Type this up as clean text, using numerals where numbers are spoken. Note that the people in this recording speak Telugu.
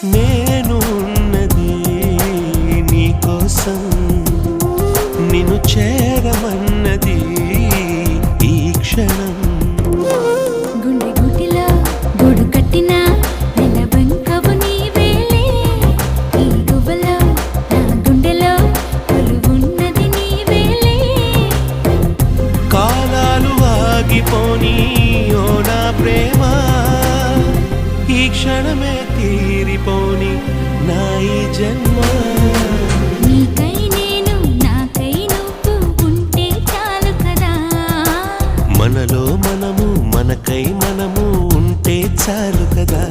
నేను ఉన్నది నీకోసం, నిన్ను చేరమన్నది ఈ క్షణం. గుండె గుటిలో గూడు కట్టిన నెలవంకవు నీవేలే, ఈ గువ్వలో నా గుండెలో కొలువున్నది నీవేలే. కాలాలు ఆగిపోని ఓ నా ప్రేమ, ఈ క్షణమే తీరిపోని నా ఈ జన్మ. నీకై నేను నాకై నువ్వు ఉంటే చాలు కదా, మనలో మనము మనకై మనము ఉంటే చాలు కదా.